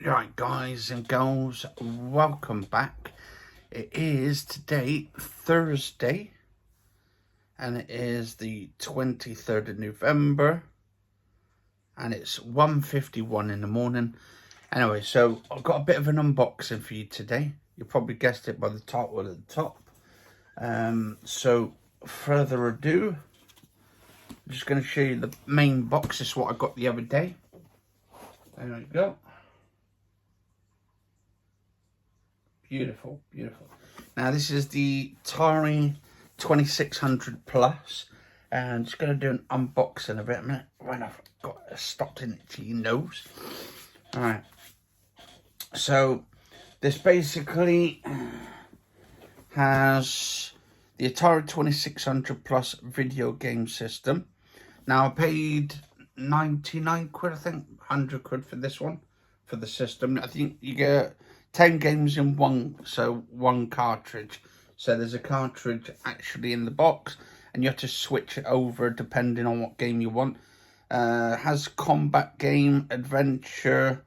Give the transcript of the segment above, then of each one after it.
Right, guys and girls, welcome back. It is today Thursday, and it is the 23rd of November, and it's 1:51 in the morning. Anyway, so I've got a bit of an unboxing for you today. You probably guessed it by the title at the top. So further ado, I'm just going to show you the main box. This is what I got the other day. There we go. Beautiful, beautiful. Now this is the Atari 2600 Plus, and I'm just going to do an unboxing of it a minute when I've got stopped in it to your nose. Alright, so this basically has the Atari 2600 Plus video game system. Now I paid 99 quid, I think, 100 quid for this one, for the system. I think you get 10 games in one cartridge. So there's a cartridge actually in the box, and you have to switch it over depending on what game you want. Has combat game, adventure,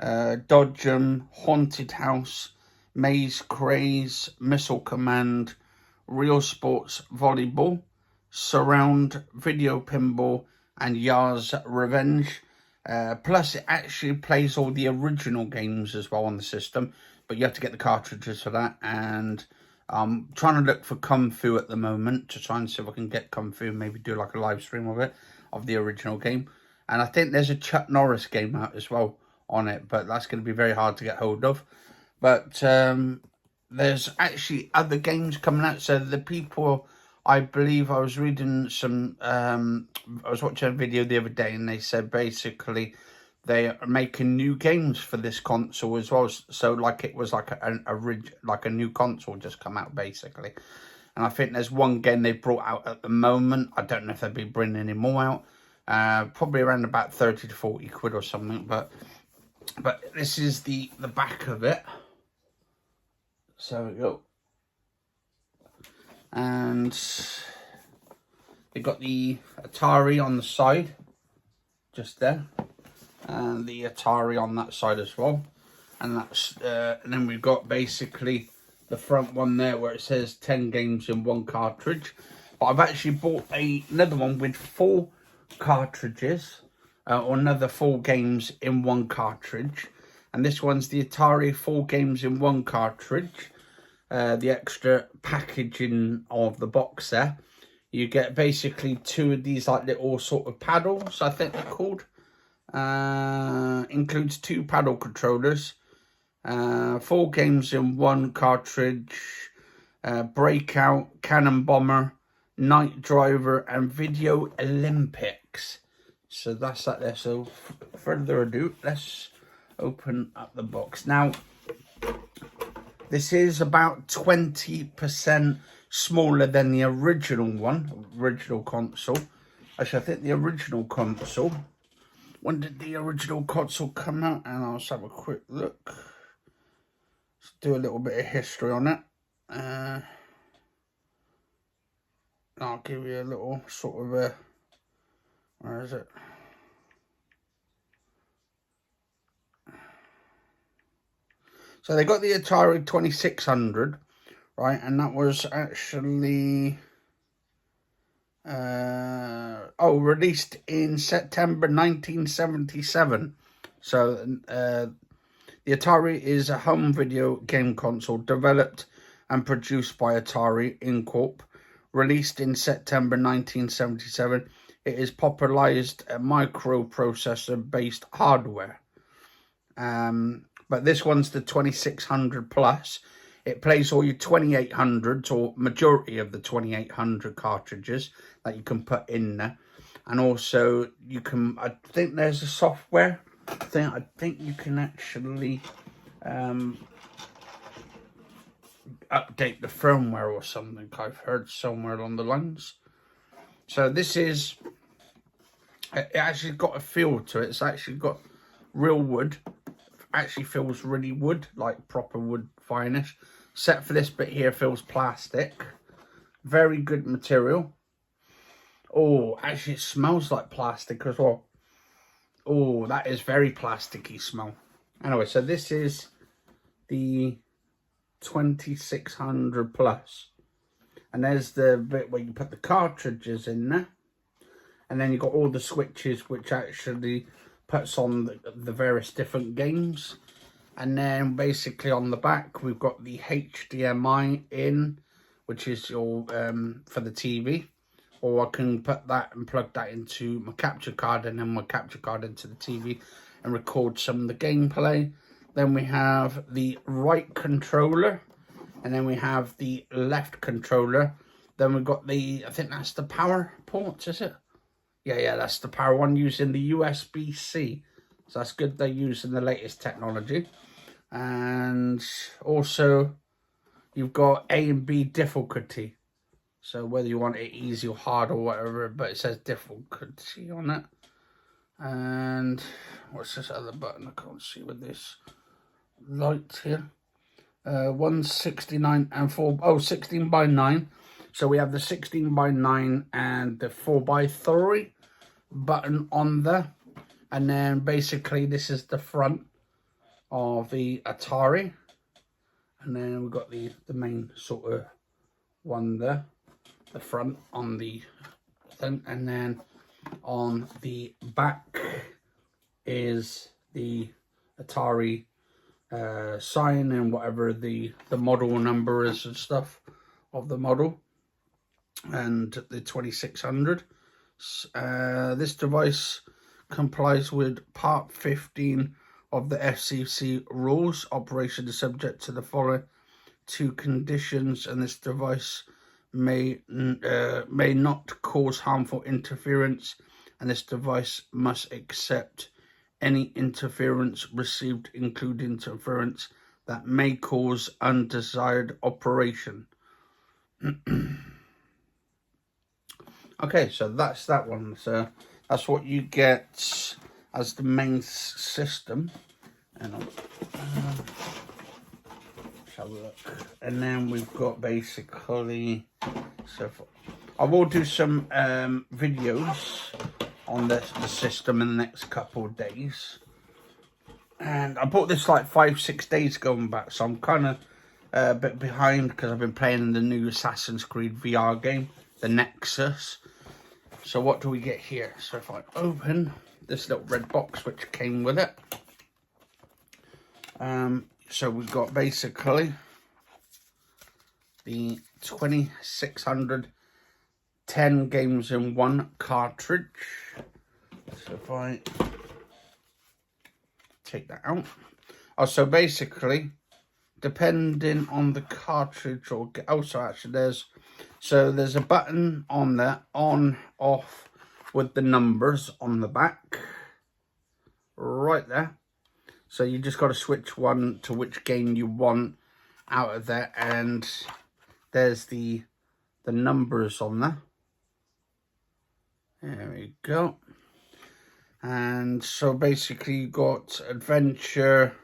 dodge 'em, haunted house, maze craze, missile command, real sports volleyball, surround, video pinball, and Yar's Revenge. Plus, it actually plays all the original games as well on the system, but you have to get the cartridges for that. And I'm trying to look for Kung Fu at the moment to try and see if I can get Kung Fu and maybe do like a live stream of it, of the original game. And I think there's a Chuck Norris game out as well on it, but that's going to be very hard to get hold of. But there's actually other games coming out, so the people, I believe I was reading some, I was watching a video the other day, and they said basically they are making new games for this console as well. So like it was like a new console just come out basically. And I think there's one game they brought out at the moment. I don't know if they'll be bringing any more out. Probably around about 30 to 40 quid or something. But this is the back of it. So we go. And they've got the Atari on the side, just there, and the Atari on that side as well. And that's and then we've got basically the front one there where it says 10 games in one cartridge. But I've actually bought another one with 4 cartridges, or another 4 games in one cartridge. And this one's the Atari 4 games in one cartridge. The extra packaging of the box there, you get basically 2 of these like little sort of paddles, I think they're called. Includes 2 paddle controllers, 4 games in one cartridge, Breakout, Cannon Bomber, Night Driver, and Video Olympics. So that's that there. So further ado, let's open up the box. Now, this is about 20% smaller than the original console. Actually, I think the original console, when did the original console come out? And I'll just have a quick look. Let's do a little bit of history on it. I'll give you a little sort of a, where is it? So they got the Atari 2600, right? And that was actually, released in September 1977. So the Atari is a home video game console developed and produced by Atari Inc., released in September 1977. It is popularized microprocessor-based hardware. But this one's the 2600 Plus. It plays all your 2800s, or majority of the 2800 cartridges that you can put in there. And also you can, I think there's a software thing, I think you can actually update the firmware or something, I've heard somewhere along the lines. So this is, it actually got a feel to it. It's actually got real wood. Actually feels really wood, like proper wood finish. Except for this bit here, feels plastic. Very good material. Oh, actually it smells like plastic as well. Oh, that is very plasticky smell. Anyway, so this is the 2600 plus. And there's the bit where you put the cartridges in there. And then you've got all the switches which actually puts on the various different games. And then basically on the back, we've got the HDMI in, which is your for the TV. Or I can put that and plug that into my capture card, and then my capture card into the TV and record some of the gameplay. Then we have the right controller, and then we have the left controller. Then we've got the, I think that's the power port, is it? Yeah, that's the power one using the USB-C. So that's good, they're using the latest technology. And also, you've got A and B difficulty. So whether you want it easy or hard or whatever, but it says difficulty on it. And what's this other button? I can't see with this light here. 169 and 16 by 9. So we have the 16 by 9 and the 4 by 3 button on there. And then basically this is the front of the Atari. And then we've got the main sort of one there. The front on the thing, and then on the back is the Atari sign and whatever the model number is and stuff of the model, and the 2600. This device complies with Part 15 of the FCC rules. Operation is subject to the following 2 conditions, and this device may not cause harmful interference, and this device must accept any interference received, including interference that may cause undesired operation. Okay, so that's that one. So that's what you get as the main system. And let's have a look. And then we've got basically, so I will do some videos on the system in the next couple of days. And I bought this like 5-6 days going back, so I'm kind of a bit behind because I've been playing the new Assassin's Creed VR game, the Nexus. So what do we get here? So if I open this little red box which came with it, so we've got basically the 2600 10 games in one cartridge. So if I take that out, so basically depending on the cartridge, or also actually there's a button on there, on, off, with the numbers on the back right there. So you just got to switch one to which game you want out of there, and there's the numbers on there. There we go. And so basically you got adventure,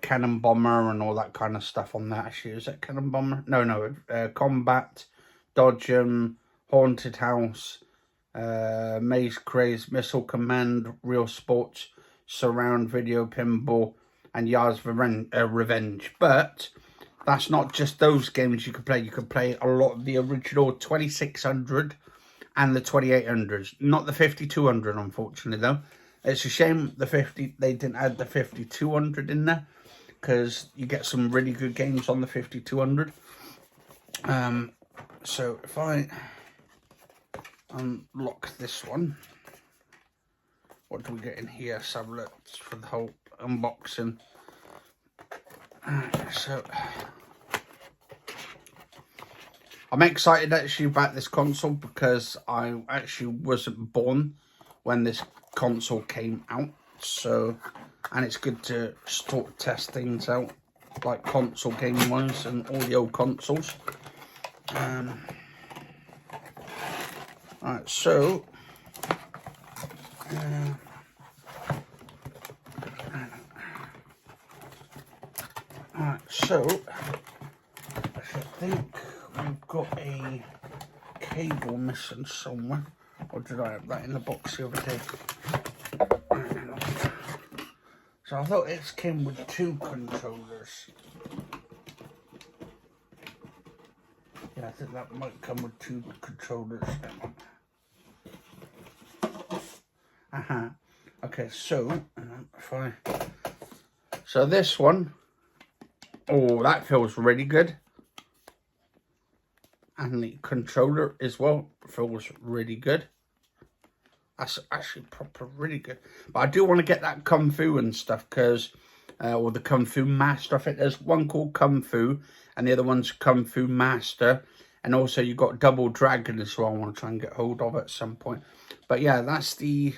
cannon bomber and all that kind of stuff on there. Actually, is that cannon bomber? No, combat, dodge, haunted house, maze craze, missile command, real sports, surround, video, pinball, and Yars Revenge. But that's not just those games you could play. You could play a lot of the original 2600 and the 2800s. Not the 5200, unfortunately, though. It's a shame they didn't add the 5200 in there, because you get some really good games on the 5200. So if I unlock this one, what do we get in here? So let's for the whole unboxing. So I'm excited actually about this console, because I actually wasn't born when this console came out. So, and it's good to start test things out, like console game wise and all the old consoles. Alright, so I think we've got a cable missing somewhere. Or did I have that in the box the other day? So I thought it came with 2 controllers. Yeah, I think that might come with 2 controllers. Okay, so so this one, oh, that feels really good. And the controller as well feels really good. That's actually proper really good. But I do want to get that Kung Fu and stuff, because, or the Kung Fu Master. I think there's one called Kung Fu, and the other one's Kung Fu Master. And also you've got Double Dragon as well. I want to try and get hold of at some point. But yeah, that's the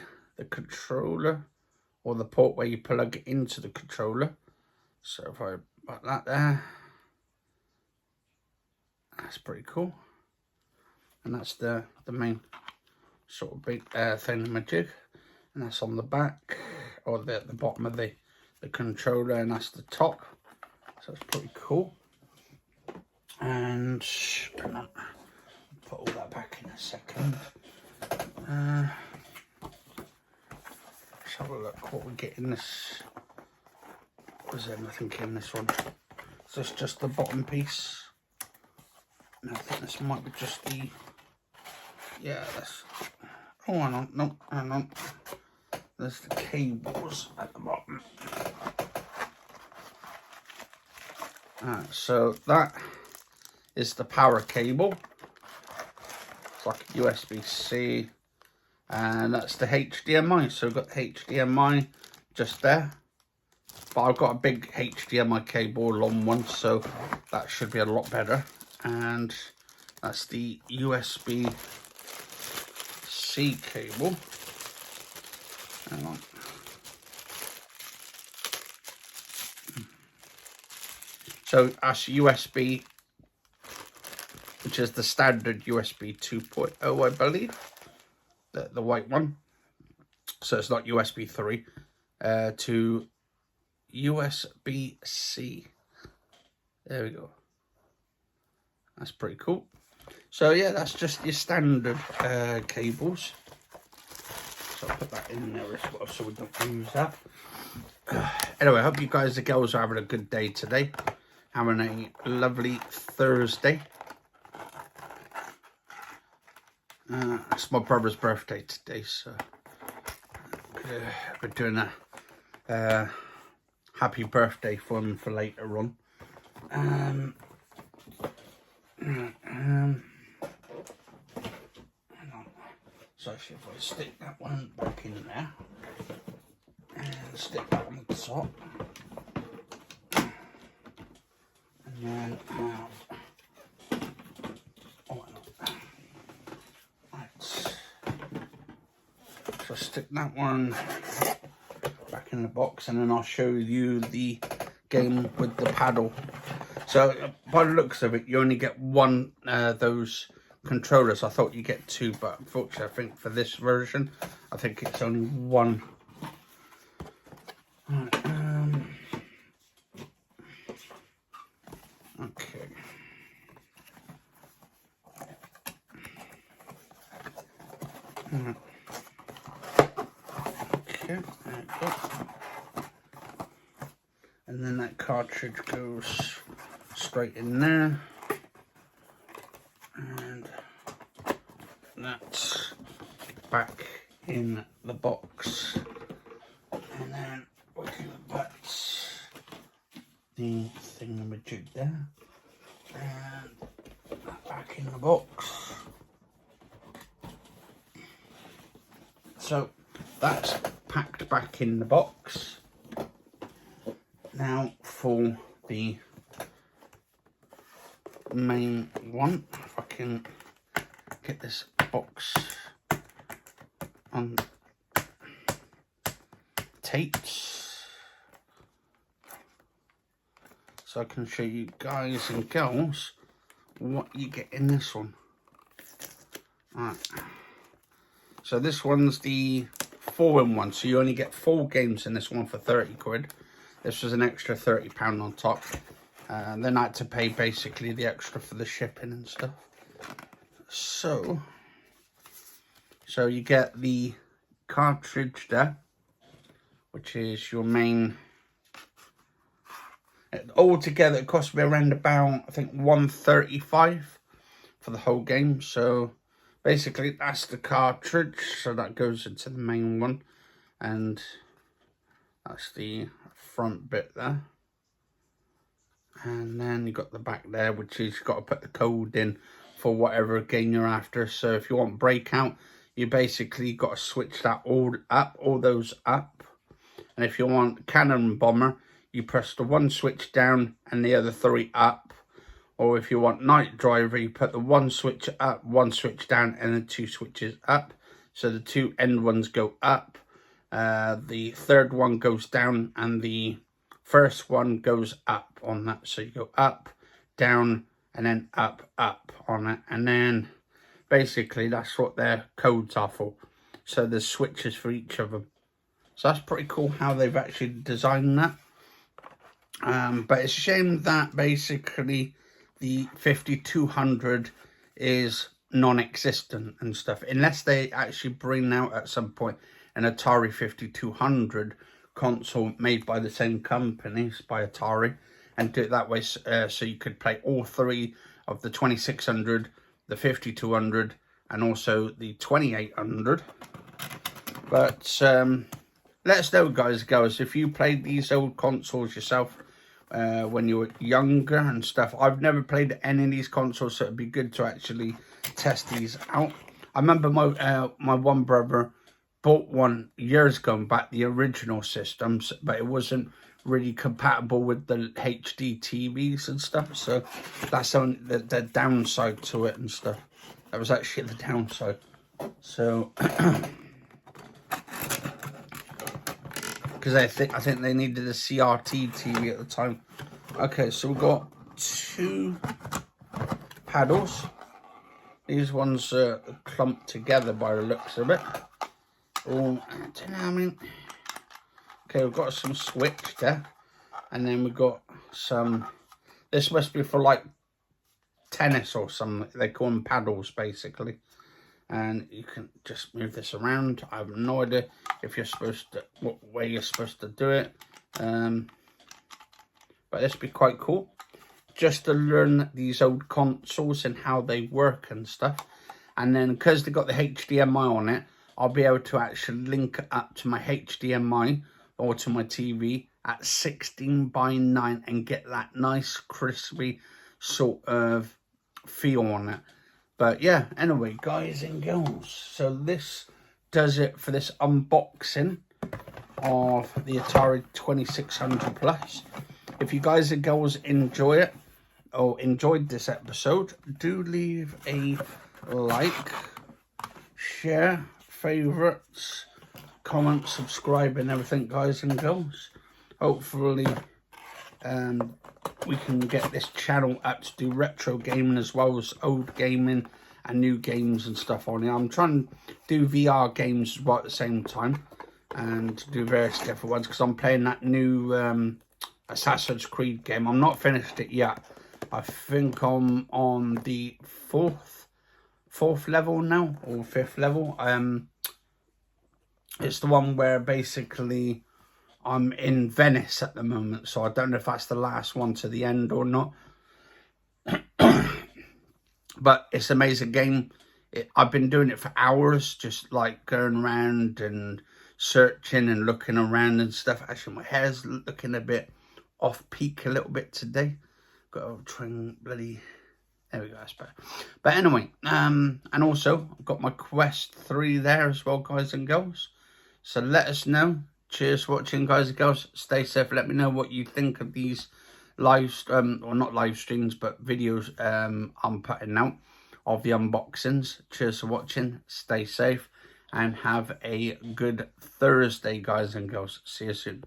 controller, or the port where you plug it into the controller. So if I put that there, that's pretty cool. And that's the main sort of big thingamajig, and that's on the back, or the bottom of the controller, and that's the top. So it's pretty cool. And put all that back in a second. Let's have a look what we get in this. Was there nothing in this one? Is this just the bottom piece? No, I think this might be just the, yeah, that's, oh, hang on, no, hang on. There's the cables at the bottom. So that is the power cable. It's like a USB-C. And that's the HDMI. So we've got HDMI just there. But I've got a big HDMI cable, a long one, so that should be a lot better. And that's the USB-C cable. Hang on. So that's USB, which is the standard USB 2.0, I believe. The white one. So it's not USB 3. To USB-C. There we go. That's pretty cool. So yeah, that's just your standard cables. So I'll put that in there as well, so we don't lose that. Anyway, I hope you guys, the girls, are having a good day today. Having a lovely Thursday. It's my brother's birthday today, so we're doing a happy birthday for him for later on. So if I stick that one back in there and stick that on the top, and then so stick that one back in the box, and then I'll show you the game with the paddle. So by the looks of it, you only get one those controllers. I thought you get 2, but unfortunately I think for this version I think it's only 1. Okay. Okay, there we go. And then that cartridge goes straight in there. And that's back in the box. And then we can put the thingamajig there. And that back in the box. So that's packed back in the box. Now for the main one, if I can get this box on tapes, so I can show you guys and girls what you get in this one. Alright, so this one's the 4-in-1, so you only get 4 games in this one for 30 quid. This was an extra £30 on top. And then I had to pay basically the extra for the shipping and stuff. So you get the cartridge there which is your main. Altogether, it cost me around about, I think, $135 for the whole game. So basically, that's the cartridge. So that goes into the main one, and that's the front bit there. And then you got the back there, which is you've got to put the code in for whatever game you're after. So if you want Breakout, you basically got to switch that all those up. And if you want Cannon Bomber, you press the one switch down and the other 3 up. Or if you want Night Driver, you put the one switch up, one switch down, and then 2 switches up. So the 2 end ones go up. The third one goes down, and the first one goes up on that. So you go up, down, and then up on it. And then basically that's what their codes are for. So there's switches for each of them. So that's pretty cool how they've actually designed that. But it's a shame that basically the 5200 is non-existent and stuff. Unless they actually bring out at some point an Atari 5200 console made by the same companies, by Atari, and do it that way, so you could play all 3 of the 2600, the 5200, and also the 2800. But let us know, guys and girls, if you played these old consoles yourself when you were younger and stuff. I've never played any of these consoles, so it'd be good to actually test these out. I remember my one brother bought one years ago back, the original systems, but it wasn't really compatible with the HD TVs and stuff. So that's only the downside to it and stuff. That was actually the downside. So because I think they needed a CRT TV at the time. Okay, so we've got 2 paddles. These ones are clumped together by the looks of it. Oh, I don't know, I mean, okay, we've got some switch there, and then we've got some, this must be for like tennis or something. They call them paddles basically. And you can just move this around. I have no idea if you're supposed to, what way you're supposed to do it. But this would be quite cool, just to learn these old consoles and how they work and stuff. And then because they've got the HDMI on it, I'll be able to actually link it up to my HDMI or to my TV at 16:9 and get that nice crispy sort of feel on it. But yeah, anyway, guys and girls, so this does it for this unboxing of the Atari 2600 Plus. If you guys and girls enjoy it or enjoyed this episode, do leave a like, share, favourites, comment, subscribe and everything, guys and girls. Hopefully we can get this channel up to do retro gaming as well as old gaming and new games and stuff on it. I'm trying to do VR games as well at the same time and do various different ones because I'm playing that new Assassin's Creed game. I'm not finished it yet. I think I'm on the fourth level now, or 5th level. It's the one where basically I'm in Venice at the moment, so I don't know if that's the last one to the end or not. But it's an amazing game. I've been doing it for hours, just like going around and searching and looking around and stuff. Actually, my hair's looking a bit off peak a little bit today. Got to try and bloody... There we go, that's better. But anyway, and also I've got my Quest 3 there as well, guys and girls. So let us know. Cheers for watching, guys and girls. Stay safe. Let me know what you think of these live, or not live streams, but videos I'm putting out of the unboxings. Cheers for watching. Stay safe and have a good Thursday, guys and girls. See you soon.